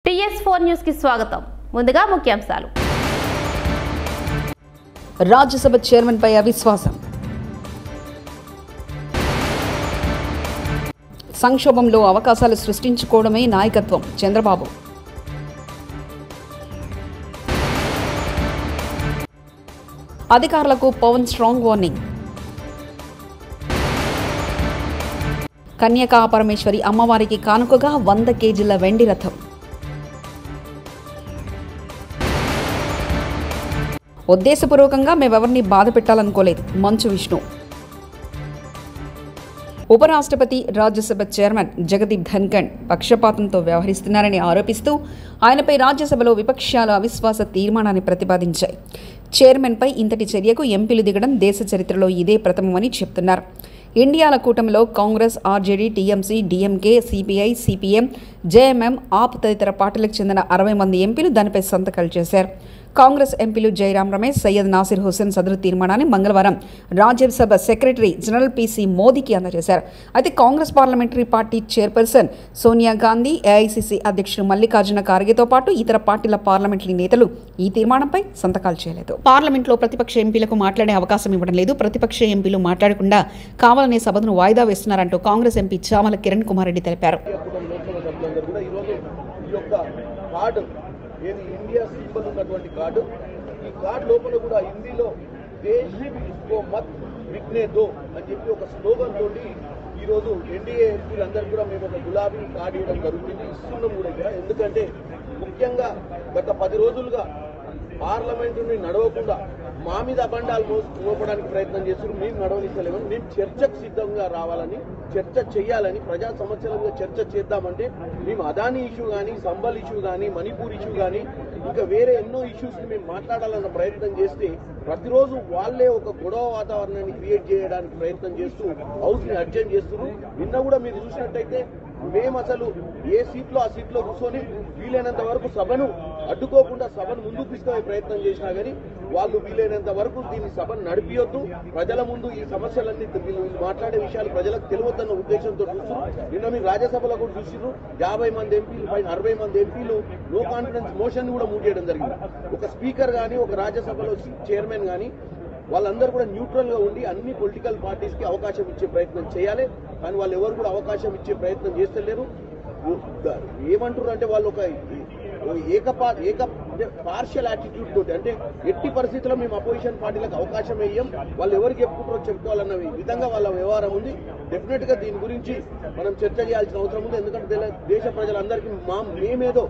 TS4 news కి స్వాగతం. ముందుగా ముఖ్యాంశాలు. రాజ్యసభ చైర్మన్ పై అవిశ్వాసం. సంక్షోభంలో అవకాశాలు సృష్టించుకోవడమే నాయకత్వం చంద్రబాబు. అధికారులకు పవన్ స్ట్రాంగ్ వార్నింగ్. కన్యకా పరమేశ్వరి అమ్మవారికి కానుకగా 100 కేజీల వెండి రథం. ఉద్దేశపూర్వకంగా మేమెవరిని బాధ పెట్టాలనుకోలేదు మంచు విష్ణు. ఉపరాష్ట్రపతి రాజ్యసభ చైర్మన్ జగదీప్ ధన్ఖడ్ పక్షపాతంతో వ్యవహరిస్తున్నారని ఆరోపిస్తూ ఆయనపై రాజ్యసభలో విపక్షాలు అవిశ్వాస తీర్మానాన్ని ప్రతిపాదించాయి. చైర్మన్పై ఇంతటి చర్యకు ఎంపీలు దిగడం దేశ చరిత్రలో ఇదే ప్రథమమని చెప్తున్నారు. ఇండియాల కూటమిలో Congress, RJD, TMC, DMK, CPI, CPM, JMM, AAP తదితర పార్టీలకు చెందిన 60 మంది ఎంపీలు దానిపై సంతకాలు చేశారు. కాంగ్రెస్ ఎంపీలు జైరాం రమేష్, సయ్యద్ నాసిర్ హుస్సేన్ సదరు తీర్మానాన్ని మంగళవారం రాజ్యసభ సెక్రటరీ జనరల్ పీసీ మోదీకి అందజేశారు. అయితే Congress parliamentary party chairperson Sonia Gandhi, AICC అధ్యక్షుడు మల్లికార్జున ఖార్గేతో పాటు ఇతర పార్టీల పార్లమెంటరీ నేతలు ఈ తీర్మానంపై సంతకాలు చేయలేదు. పార్లమెంట్లో ప్రతిపక్ష ఎంపీలకు మాట్లాడే అవకాశం ఇవ్వడం లేదు. ప్రతిపక్ష ఎంపీలు మాట్లాడకుండా కావాలనే సభను వాయిదా వేస్తున్నారంటూ కాంగ్రెస్ ఎంపీ చామల కిరణ్ కుమార్ రెడ్డి తెలిపారు. ఇండియా సింబల్ ఉన్నటువంటి కార్డు, ఈ కార్డు లోపల కూడా హిందీలో దేశ్ కో మత్ బిక్నే దో అని చెప్పి ఒక స్లోగన్ తోటి ఈరోజు ఎన్డీఏ ఎంపీలందరికీ కూడా మేము ఒక గులాబీ కార్డు ఇవ్వడం జరుగుతుంది, ఇస్తున్నాం కూడా ఇక్కడ. ఎందుకంటే ముఖ్యంగా గత 10 రోజులుగా పార్లమెంటుని నడవకుండా మా మీద అబండాలు మోపడానికి ప్రయత్నం చేస్తున్నారు. మేము నడవనిస్తలేమని, మేము చర్చకు సిద్ధంగా రావాలని, చర్చ చేయాలని, ప్రజా సమస్యల మీద చర్చ చేద్దామంటే మేము అదానీ ఇష్యూ కానీ, సంబల్ ఇష్యూ కానీ, మణిపూర్ ఇష్యూ కానీ, ఇంకా వేరే ఎన్నో ఇష్యూస్ని మేము మాట్లాడాలన్న ప్రయత్నం చేస్తే ప్రతిరోజు వాళ్ళే ఒక గొడవ వాతావరణాన్ని క్రియేట్ చేయడానికి ప్రయత్నం చేస్తూ హౌస్ని అడ్జస్ట్ చేస్తున్నారు. నిన్న కూడా మీరు చూసినట్టయితే మేము అసలు ఏ సీట్లో ఆ సీట్లో కూర్చొని వీలైనంత వరకు సభను అడ్డుకోకుండా సభను ముందుకు తీసుకునే ప్రయత్నం చేసినా కానీ వాళ్ళు వీలైనంత వరకు దీన్ని సభను నడిపియొద్దు, ప్రజల ముందు ఈ సమస్యలన్నీ వీళ్ళు మాట్లాడే విషయాలు ప్రజలకు తెలియవద్దన్న ఉద్దేశంతో చూస్తున్నారు. నిన్న మీరు రాజ్యసభలో కూడా చూసినారు, 50 మంది ఎంపీలు పైన 60 మంది ఎంపీలు నో కాన్ఫిడెన్స్ మోషన్ కూడా మూవ్ చేయడం జరిగింది. ఒక స్పీకర్ కానీ, ఒక రాజ్యసభలో చైర్మన్ కానీ వాళ్ళందరూ కూడా న్యూట్రల్ గా ఉండి అన్ని పొలిటికల్ పార్టీస్ కి అవకాశం ఇచ్చే ప్రయత్నం చేయాలి. కానీ వాళ్ళు ఎవరు కూడా అవకాశం ఇచ్చే ప్రయత్నం చేస్తలేరు. ఏమంటారు అంటే వాళ్ళు ఒక పార్షియల్ యాటిట్యూడ్ తోటి, అంటే ఎట్టి పరిస్థితుల్లో మేము అపోజిషన్ పార్టీలకు అవకాశం వేయం, వాళ్ళు ఎవరికి చెప్పుకుంటారో చెప్పుకోవాలన్న విధంగా వాళ్ళ వ్యవహారం ఉంది. డెఫినెట్ గా దీని గురించి మనం చర్చ చేయాల్సిన అవసరం ఉంది. ఎందుకంటే దేశ ప్రజలందరికీ మేమేదో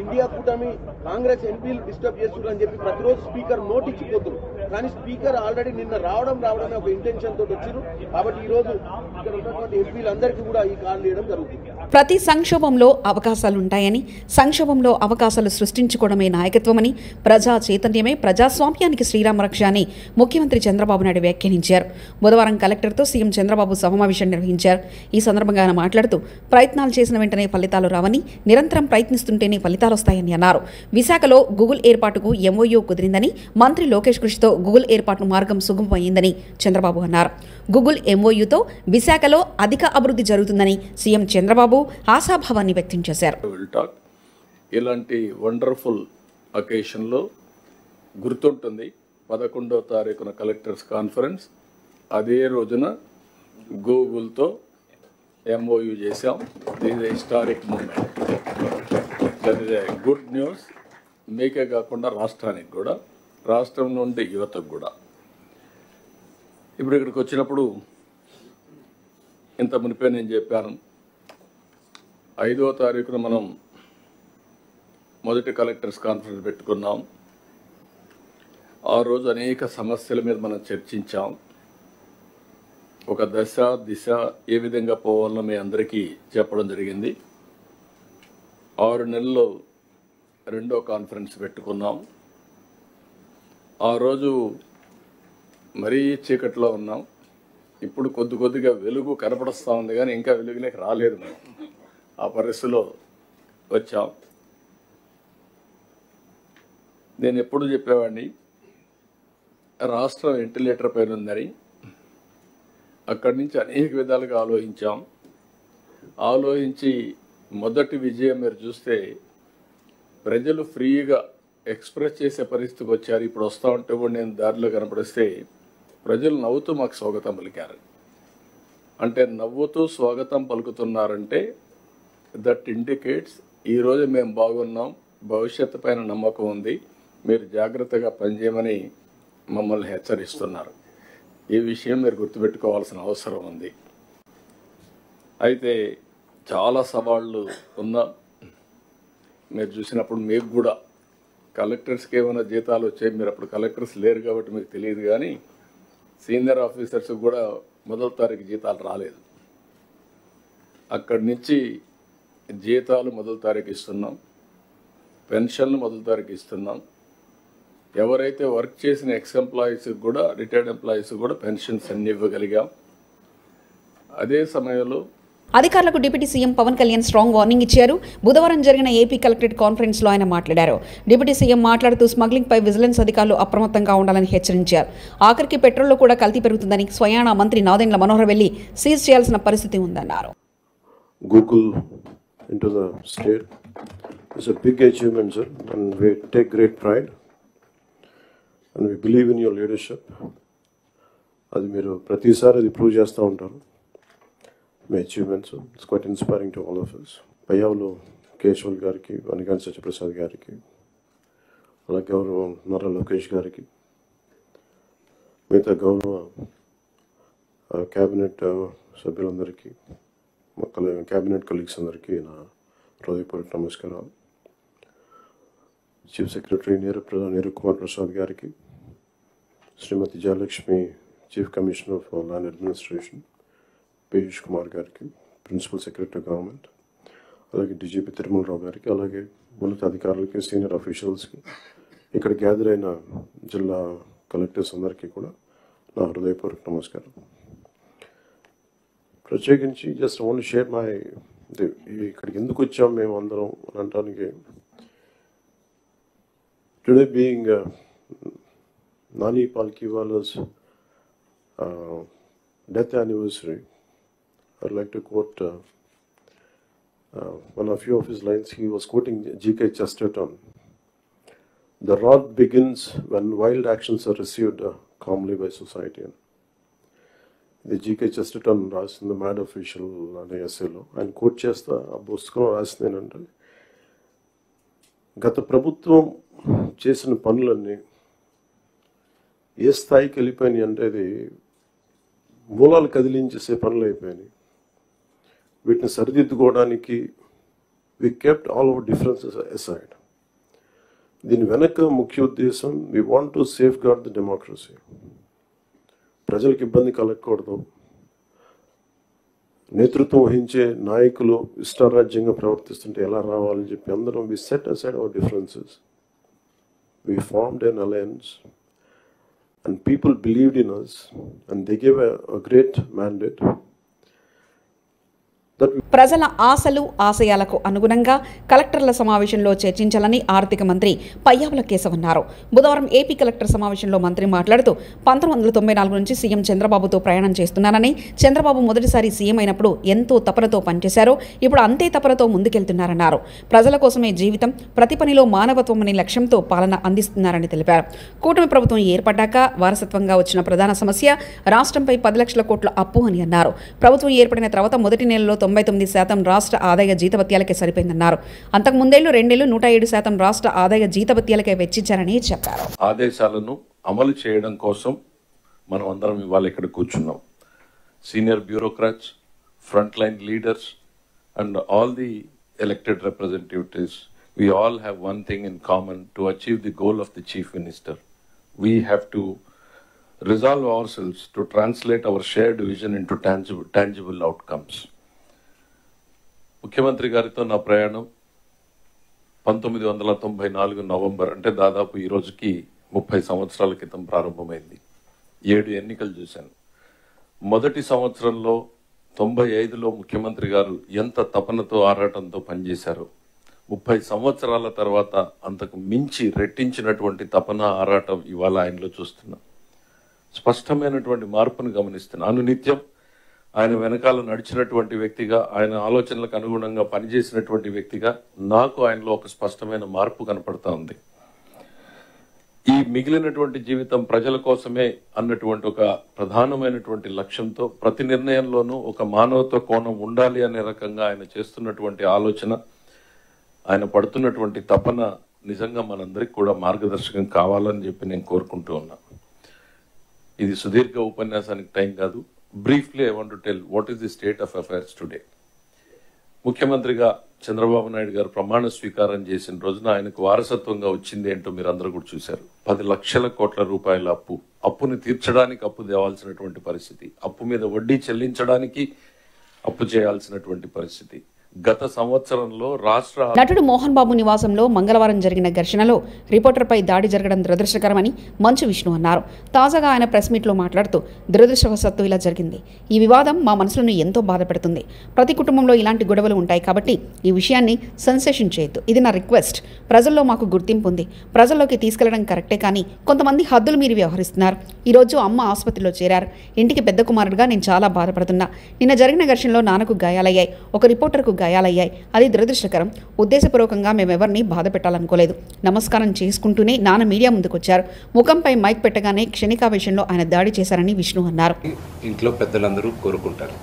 ఇండియా కూటమి కాంగ్రెస్ ఎంపీలు డిస్టర్బ్ చేస్తున్నారు అని చెప్పి ప్రతిరోజు స్పీకర్ నోటిచ్చిపోతున్నారు. కానీ స్పీకర్ ఆల్రెడీ నిన్న రావడమే ఒక ఇంటెన్షన్ తోటి వచ్చారు. కాబట్టి ఈ రోజు ఇక్కడ ఉన్నటువంటి ఎంపీలందరికీ కూడా ఈ కార్డులు ఇవ్వడం జరుగుతుంది. ప్రతి సంక్షోభంలో అవకాశాలుంటాయని, సంక్షోభంలో అవకాశాలు సృష్టించుకోవడమే నాయకత్వమని, ప్రజా చైతన్యమే ప్రజాస్వామ్యానికి శ్రీరామ రక్ష అని ముఖ్యమంత్రి చంద్రబాబు నాయుడు వ్యాఖ్యానించారు. బుధవారం కలెక్టర్తో సీఎం చంద్రబాబు సమావేశం నిర్వహించారు. ఈ సందర్భంగా ఆయన మాట్లాడుతూ ప్రయత్నాలు చేసిన వెంటనే ఫలితాలు రావని, నిరంతరం ప్రయత్నిస్తుంటేనే ఫలితాలు వస్తాయని అన్నారు. విశాఖలో గూగుల్ ఏర్పాటుకు ఎంఓయూ కుదిరిందని, మంత్రి లోకేష్ కృషితో గూగుల్ ఏర్పాటు మార్గం సుగమమైందని చంద్రబాబు అన్నారు. గూగుల్ ఎంఓయూతో విశాఖలో అధిక అభివృద్ధి జరుగుతుందని సీఎం చంద్రబాబు ఆశాభావాన్ని వ్యక్తం చేశారు. ఇలాంటి వండర్ఫుల్ అకేషన్లో గుర్తుంటుంది 11వ తారీఖున కలెక్టర్స్ కాన్ఫరెన్స్, అదే రోజున గూగుల్తో ఎంఓయూ చేశాం. This is historic moment. That is a good news. మీకే కాకుండా రాష్ట్రానికి కూడా, రాష్ట్రం నుండి యువతకు కూడా. ఇప్పుడు ఇక్కడికి వచ్చినప్పుడు ఇంత మునిపే నేను చెప్పాను, 5వ తారీఖున మనం మొదటి కలెక్టర్స్ కాన్ఫరెన్స్ పెట్టుకున్నాం. ఆ రోజు అనేక సమస్యల మీద మనం చర్చించాం. ఒక దశ దిశ ఏ విధంగా పోవాలో మీ అందరికీ చెప్పడం జరిగింది. 6 నెలల్లో 2వ కాన్ఫరెన్స్ పెట్టుకున్నాం. ఆ రోజు మరీ చీకట్లో ఉన్నాం. ఇప్పుడు కొద్దిగా వెలుగు కనపడుస్తూ ఉంది, కానీ ఇంకా వెలుగులోకి రాలేదు. మనం ఆ పరిస్థితిలో వచ్చాం. నేను ఎప్పుడు చెప్పేవాడిని, రాష్ట్రం వెంటిలేటర్ పైన ఉందని. అక్కడి నుంచి అనేక విధాలుగా ఆలోచించాం. ఆలోచించి మొదటి విజయం మీరు చూస్తే ప్రజలు ఫ్రీగా ఎక్స్ప్రెస్ చేసే పరిస్థితికి వచ్చారు. ఇప్పుడు వస్తూ ఉంటే కూడా నేను దారిలో కనపడిస్తే ప్రజలు నవ్వుతూ మాకు స్వాగతం పలికారు. అంటే నవ్వుతూ స్వాగతం పలుకుతున్నారంటే దట్ ఇండికేట్స్ ఈరోజు మేము బాగున్నాం, భవిష్యత్తు పైన నమ్మకం ఉంది, మీరు జాగ్రత్తగా పనిచేయమని మమ్మల్ని హెచ్చరిస్తున్నారు. ఈ విషయం మీరు గుర్తుపెట్టుకోవాల్సిన అవసరం ఉంది. అయితే చాలా సవాళ్ళు ఉన్నా మీరు చూసినప్పుడు మీకు కూడా కలెక్టర్స్కి ఏమైనా జీతాలు వచ్చాయి. మీరు అప్పుడు కలెక్టర్స్ లేరు కాబట్టి మీకు తెలియదు, కానీ సీనియర్ ఆఫీసర్స్కి కూడా మొదటి తారీఖు జీతాలు రాలేదు. అక్కడి నుంచి జీతాలు మొదటి తారీఖు ఇస్తున్నాం, పెన్షన్లు మొదటి తారీఖు ఇస్తున్నాం. ఎవరైతే వర్క్ చేసిన ఎక్స్ ఎంప్లాయీస్కి కూడా, రిటైర్డ్ ఎంప్లాయీస్కి కూడా పెన్షన్స్ అన్ని ఇవ్వగలిగాం. అదే సమయంలో అధికారులకు deputy CM Pawan Kalyan strong warning ఇచ్చారు. బుధవారం జరిగిన ఏపీ కలెక్టరేట్ కాన్ఫరెన్స్ లో ఆయన మాట్లాడారు. డిప్యూటీ సీఎం మాట్లాడుతూ స్మగ్లింగ్ పై విజిలెన్స్ అధికారులు అప్రమత్తంగా ఉండాలని హెచ్చరించారు. ఆఖరికి పెట్రోల్లో కూడా కల్తీ పెరుగుతుందని స్వయానా మంత్రి నాదెండ్ల మనోహర్ వెళ్లి సీజ్ చేయాల్సిన పరిస్థితి ఉందన్నారు. Google into the state is a big achievement, sir, and we take great pride and we believe in your leadership. అది మీరు ప్రతిసారి అది ప్రూవ్ చేస్తూ ఉంటారు. మీ achievements it's quite inspiring to all of us. Payyavula Keshav గారికి, వనిగాని సత్యప్రసాద్ గారికి, అలాగే గౌరవ నారా లోకేష్ గారికి, మిగతా గౌరవ క్యాబినెట్ సభ్యులందరికీ, క్యాబినెట్ కలీగ్స్ అందరికీ నా హృదయపూర్వక నమస్కారాలు. చీఫ్ సెక్రటరీ నీరు కుమార్ ప్రసాద్ గారికి, Shrimati Jayalakshmi chief commissioner for land administration Piyush Kumar గారికి, ప్రిన్సిపల్ సెక్రటరీ గవర్నమెంట్, అలాగే డీజీపీ తిరుమలరావు గారికి, అలాగే ఉన్నత అధికారులకి, సీనియర్ అఫీషియల్స్కి, ఇక్కడ గ్యాదర్ అయిన జిల్లా కలెక్టర్స్ అందరికీ కూడా నా హృదయపూర్వక నమస్కారం. ప్రత్యేకించి జస్ట్ ఓన్లీ షేర్ మై ఇక్కడికి ఎందుకు వచ్చాం మేము అందరం అని అనడానికి, today being Nani Palkhivala's death anniversary, I'd like to quote one of his lines. He was quoting G.K. Chesterton. The wrath begins when wild actions are received calmly by society. The G.K. Chesterton రాసిన the mad official అనే ఎస్సేలో ఆయన coat చేస్తా ఆ పుస్తకంలో రాసింది ఏంటంటే, గత ప్రభుత్వం చేసిన పనులన్నీ ఏ స్థాయికి వెళ్ళిపోయినాయి అంటే అది మూలాలు కదిలించేసే పనులు అయిపోయినాయి. వీటిని సరిదిద్దుకోవడానికి we kept all our differences aside. దీని వెనక ముఖ్య ఉద్దేశం, we want to safeguard the democracy. ప్రజలకు ఇబ్బంది కలగకూడదు, నేతృత్వం వహించే నాయకులు ఇష్టారాజ్యంగా ప్రవర్తిస్తుంటే ఎలా రావాలని చెప్పి అందరం we set aside our differences. We formed an alliance and people believed in us and they gave a great mandate. ప్రజల ఆశలు ఆశయాలకు అనుగుణంగా కలెక్టర్ల సమావేశంలో చర్చించాలని ఆర్థిక మంత్రి పయ్యావుల కేశవ్ అన్నారు. బుధవారం ఏపీ కలెక్టర్ సమావేశంలో మంత్రి మాట్లాడుతూ 1994 నుంచి సీఎం చంద్రబాబుతో ప్రయాణం చేస్తున్నానని, చంద్రబాబు మొదటిసారి సీఎం అయినప్పుడు ఎంతో తపనతో పనిచేశారో ఇప్పుడు అంతే తపనతో ముందుకెళ్తున్నారన్నారు. ప్రజల కోసమే జీవితం, ప్రతి పనిలో మానవత్వం అనే లక్ష్యంతో పాలన అందిస్తున్నారని తెలిపారు. కూటమి ప్రభుత్వం ఏర్పడ్డాక వారసత్వంగా వచ్చిన ప్రధాన సమస్య రాష్ట్రంపై 10 లక్షల కోట్ల అప్పు అని అన్నారు. ప్రభుత్వం ఏర్పడిన తర్వాత మొదటి నెలలో 99% రాష్ట్ర ఆదాయ జీతభత్యాలకే సరిపోయిందన్నారు. అంతకు ముందేళ్లు 2 ఏళ్లు 107% రాష్ట్ర ఆదాయ జీతభత్యాలకే వెచ్చించారని చెప్పారు. ఆదేశాలను అమలు చేయడం కోసం మనం అందరం ఇవాళ ఇక్కడ కూర్చున్నాం. Senior bureaucrats, front line leaders and all the elected representatives, we all have one thing in common: to achieve the goal of the Chief Minister. We have to resolve ourselves to translate our shared vision into tangible outcomes. ముఖ్యమంత్రి గారితో నా ప్రయాణం 1994 November, అంటే దాదాపు ఈ రోజుకి 30 సంవత్సరాల క్రితం ప్రారంభమైంది. 7 ఎన్నికలు చూశాను. మొదటి సంవత్సరంలో 95లో ముఖ్యమంత్రి గారు ఎంత తపనతో ఆరాటంతో పనిచేశారో, 30 సంవత్సరాల తర్వాత అంతకు మించి రెట్టించినటువంటి తపన ఆరాటం ఇవాళ ఆయనలో చూస్తున్నాం. స్పష్టమైనటువంటి మార్పును గమనిస్తున్నాను. నిత్యం ఆయన వెనకాల నడిచినటువంటి వ్యక్తిగా, ఆయన ఆలోచనలకు అనుగుణంగా పనిచేసినటువంటి వ్యక్తిగా నాకు ఆయనలో ఒక స్పష్టమైన మార్పు కనపడతా ఉంది. ఈ మిగిలినటువంటి జీవితం ప్రజల కోసమే అన్నటువంటి ఒక ప్రధానమైనటువంటి లక్ష్యంతో ప్రతి నిర్ణయంలోనూ ఒక మానవత్వ కోణం ఉండాలి అనే రకంగా ఆయన చేస్తున్నటువంటి ఆలోచన, ఆయన పడుతున్నటువంటి తపన నిజంగా మనందరికి కూడా మార్గదర్శకం కావాలని చెప్పి నేను కోరుకుంటూ ఉన్నా. ఇది సుదీర్ఘ ఉపన్యాసానికి టైం కాదు. Briefly I want to tell what is the state of affairs today. ముఖ్యమంత్రిగా చంద్రబాబు నాయుడు గారు ప్రమాణ స్వీకారం చేసిన రోజున ఆయనకు వారసత్వంగా వచ్చింది ఏంటో మీరు అందరూ కూడా చూశారు. 10 లక్షల కోట్ల రూపాయల అప్పుని తీర్చడానికి అప్పు తేవాల్సినటువంటి పరిస్థితి, అప్పు మీద వడ్డీ చెల్లించడానికి అప్పు చేయాల్సినటువంటి పరిస్థితి. గత సంవత్సరంలో రాష్ట్ర నటుడు మోహన్ బాబు నివాసంలో మంగళవారం జరిగిన ఘర్షణలో రిపోర్టర్పై దాడి జరగడం దురదృష్టకరమని మంచు విష్ణు అన్నారు. తాజాగా ఆయన ప్రెస్ మీట్లో మాట్లాడుతూ దురదృష్టవశాత్తు ఇలా జరిగింది. ఈ వివాదం మా మనసులను ఎంతో బాధపెడుతుంది. ప్రతి కుటుంబంలో ఇలాంటి గొడవలు ఉంటాయి కాబట్టి ఈ విషయాన్ని సెన్సేషన్ చేయొద్దు. ఇది నా రిక్వెస్ట్. ప్రజల్లో మాకు గుర్తింపు ఉంది. ప్రజల్లోకి తీసుకెళ్లడం కరెక్టే, కానీ కొంతమంది హద్దులు మీరి వ్యవహరిస్తున్నారు. ఈరోజు అమ్మ ఆసుపత్రిలో చేరారు. ఇంటికి పెద్ద కుమారుడుగా నేను చాలా బాధపడుతున్నా. నిన్న జరిగిన ఘర్షణలో నాన్నకు గాయాలయ్యాయి, ఒక రిపోర్టర్కు గాయాలయ్యాయి. అది దురదృష్టకరం. ఉద్దేశపూర్వకంగా మేమెవరిని బాధ పెట్టాలనుకోలేదు. నమస్కారం చేసుకుంటూనే నాన్న మీడియా ముందుకొచ్చారు. ముఖంపై మైక్ పెట్టగానే క్షణికావేశంలో ఆయన దాడి చేశారని విష్ణు అన్నారు. ఇంట్లో పెద్దలందరూ కోరుకుంటారు,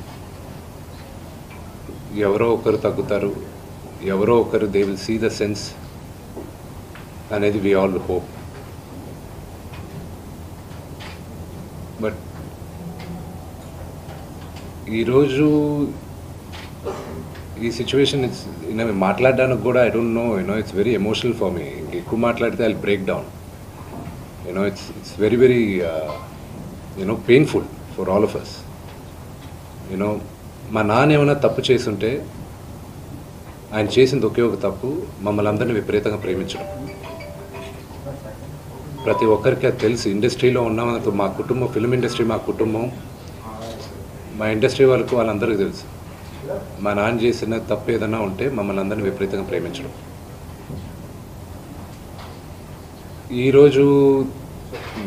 ఎవరో ఒకరు తగ్గుతారు, ఎవరో ఒకరు they will see the sense అనేది వి ఆల్ హోప్. బట్ ఈరోజు ఈ సిచ్యువేషన్ మాట్లాడడానికి కూడా I don't know, it's very emotional for me. ఎక్కువ మాట్లాడితే I break down. It's very very painful for all of us. మా నాన్న ఏమైనా తప్పు చేస్తుంటే ఆయన చేసింది ఒకే ఒక తప్పు, మమ్మల్ని అందరినీ విపరీతంగా ప్రేమించడం. ప్రతి ఒక్కరికి అది తెలుసు. ఇండస్ట్రీలో ఉన్నామంత మా కుటుంబం, ఫిల్మ్ ఇండస్ట్రీ మా కుటుంబం, మా ఇండస్ట్రీ వాళ్ళకు వాళ్ళందరికీ తెలుసు. మా నాన్న చేసిన తప్పు ఏదైనా ఉంటే మమ్మల్ని అందరినీ విపరీతంగా ప్రేమించడం. ఈరోజు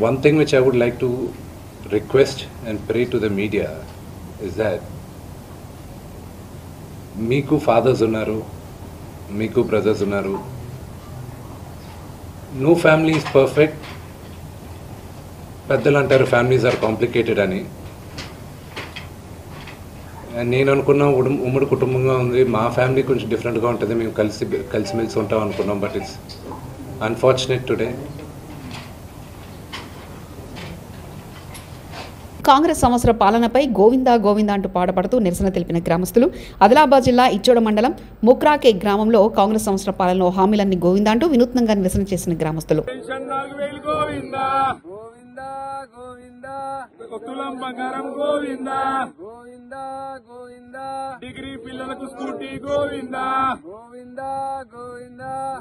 one thing which I would like to request and pray to the media is that మీకు ఫాదర్స్ ఉన్నారు, మీకు బ్రదర్స్ ఉన్నారు. No family is perfect. పెద్దలు అంటారు ఫ్యామిలీస్ ఆర్ కాంప్లికేటెడ్ అని. నేను అనుకున్నా ఉమ్మడి కుటుంబంగా ఉంది, మా ఫ్యామిలీ కొంచెం డిఫరెంట్గా ఉంటుంది, మేము కలిసిమెలిసి ఉంటాం అనుకున్నాం. But it's unfortunate today. Congress సంవత్సర పాలనపై గోవిందా గోవిందా అంటూ పాడపడుతూ నిరసన తెలిపిన గ్రామస్తులు ఆదిలాబాద్ జిల్లా ఇచ్చోడ మండలం ముక్రాకే గ్రామంలో కాంగ్రెస్ సంవత్సర పాలనలో హామీలన్నీ గోవిందా అంటూ వినూత్నంగా నిరసన చేసిన గ్రామస్తులు డిగ్రీ పిల్లలకు scooty Govinda,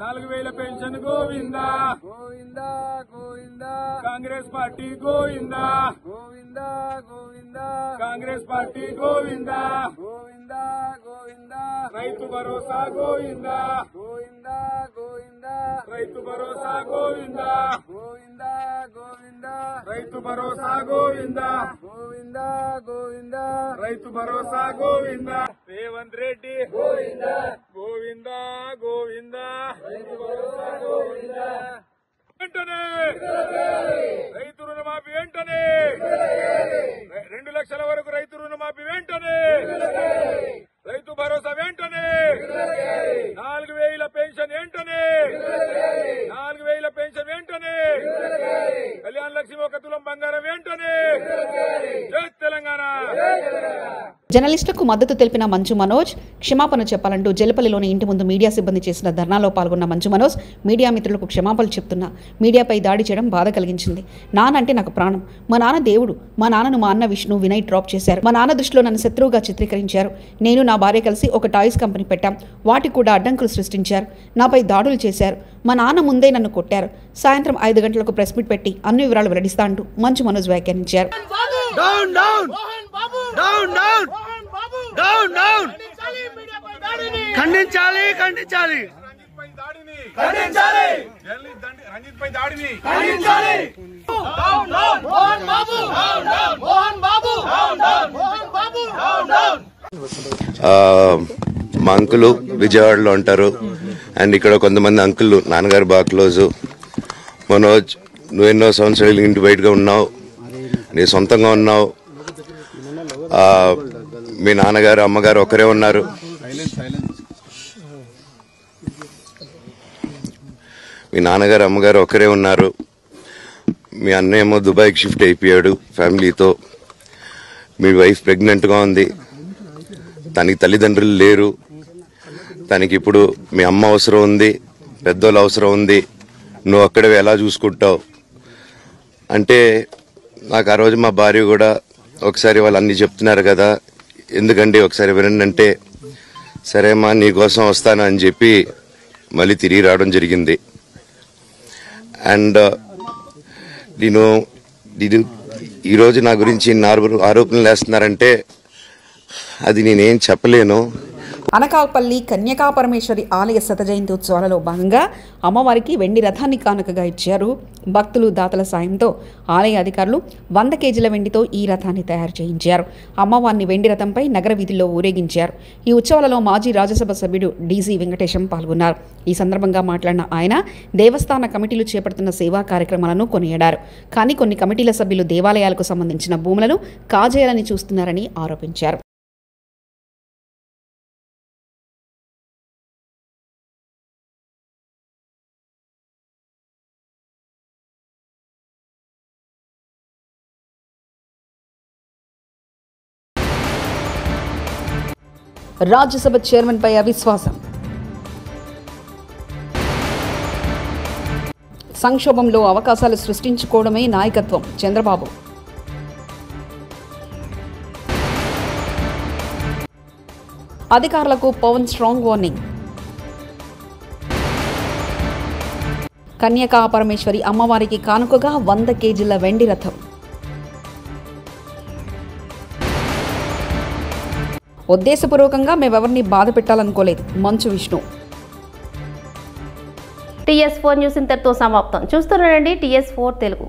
4000 pension Govinda, Congress party Govinda, Congress party Govinda, Rythu Bharosa Govinda, Rythu Bharosa Govinda, Rythu Bharosa Govinda, Rythu Bharosa Govinda, Revanth Reddy Govinda, Govinda Govinda, వెంటనే రైతు రుణమాఫీ, వెంటనే 2 లక్షల వరకు రైతు రుణమాఫీ, వెంటనే రైతు భరోసా, వెంటనే 4000 పెన్షన్, వెంటనే 4000 పెన్షన్, వెంటనే కళ్యాణ లక్ష్మి 1 తులం బంగారం, వెంటనే జై తెలంగాణ. జర్నలిస్టులకు మద్దతు తెలిపిన మంచు మనోజ్ క్షమాపణ చెప్పాలంటూ జలపల్లిలోని ఇంటి ముందు మీడియా సిబ్బంది చేసిన ధర్నాలో పాల్గొన్న మంచు మనోజ్ మీడియా మిత్రులకు క్షమాపణలు చెప్తున్నా. మీడియాపై దాడి చేయడం బాధ కలిగించింది. నాన్న అంటే నాకు ప్రాణం. మా నాన్న దేవుడు. మా నాన్నను మా అన్న విష్ణు వినయ్ డ్రాప్ చేశారు. మా నాన్న దృష్టిలో నన్ను శత్రువుగా చిత్రీకరించారు. నేను నా భార్య కలిసి ఒక టాయ్స్ కంపెనీ పెట్టాం. వాటికి కూడా అడ్డంకులు సృష్టించారు. నాపై దాడులు చేశారు. మా నాన్న ముందే నన్ను కొట్టారు. సాయంత్రం 5 గంటలకు ప్రెస్ మీట్ పెట్టి అన్ని వివరాలు వెల్లడిస్తా అంటూ మంచు మనోజ్ వ్యాఖ్యానించారు. ఖండించాలి, ఖండించాలి, ఖండించాలి, రంజిత్ పై దాడిని ఖండించాలి. మోహన్ బాబు, మోహన్ బాబు, మోహన్ బాబు, మోహన్ బాబు, మా అంకులు విజయవాడలో ఉంటారు. అండ్ ఇక్కడ కొంతమంది అంకులు నాన్నగారు బాగా క్లోజు. మనోజ్, నువ్వు ఎన్నో సంవత్సరాలు ఇంటి బయటగా ఉన్నావు, నీ సొంతంగా ఉన్నావు. మీ నాన్నగారు అమ్మగారు ఒకరే ఉన్నారు. మీ నాన్నగారు అమ్మగారు ఒకరే ఉన్నారు. మీ అన్నయ్య ఏమో దుబాయ్కి షిఫ్ట్ అయిపోయాడు ఫ్యామిలీతో. మీ వైఫ్ ప్రెగ్నెంట్గా ఉంది. తనకి తల్లిదండ్రులు లేరు. తనకి ఇప్పుడు మీ అమ్మ అవసరం ఉంది, పెద్దోళ్ళ అవసరం ఉంది. నువ్వు అక్కడ ఎలా చూసుకుంటావు అంటే, నాకు ఆ రోజు మా భార్య కూడా ఒకసారి వాళ్ళు అన్నీ చెప్తున్నారు కదా, ఎందుకండి ఒకసారి వినండి అంటే, సరేమ్మా నీకోసం వస్తాను అని చెప్పి మళ్ళీ తిరిగి రావడం జరిగింది. అండ్ నేను ఈరోజు నా గురించి ఆరోపణలు వేస్తున్నారంటే అది నేనేం చెప్పలేను. అనకాపల్లి కన్యకాపరమేశ్వరి ఆలయ శతజయంతి ఉత్సవాలలో భాగంగా అమ్మవారికి వెండి రథాన్ని కానుకగా ఇచ్చారు. భక్తులు, దాతల సాయంతో ఆలయ అధికారులు 100 కేజీల వెండితో ఈ రథాన్ని తయారు చేయించారు. అమ్మవారిని వెండి రథంపై నగర వీధుల్లో ఊరేగించారు. ఈ ఉత్సవాలలో మాజీ రాజ్యసభ సభ్యుడు డీజీ వెంకటేశం పాల్గొన్నారు. ఈ సందర్భంగా మాట్లాడిన ఆయన దేవస్థాన కమిటీలు చేపడుతున్న సేవా కార్యక్రమాలను కొనియాడారు. కానీ కొన్ని కమిటీల సభ్యులు దేవాలయాలకు సంబంధించిన భూములను కాజేయాలని చూస్తున్నారని ఆరోపించారు. రాజ్యసభ చైర్మన్పై అవిశ్వాసం. సంక్షోభంలో అవకాశాలు సృష్టించుకోవడమే నాయకత్వం చంద్రబాబు. అధికారులకు పవన్ స్ట్రాంగ్ వార్నింగ్. కన్యకా పరమేశ్వరి అమ్మవారికి కానుకగా 100 కేజీల వెండి రథం. ఉద్దేశపూర్వకంగా మేమెవరిని బాధ పెట్టాలనుకోలేదు మంచు విష్ణు. TS4 న్యూస్ ఇంతటితో సమాప్తం. చూస్తున్నారండి TS4 తెలుగు.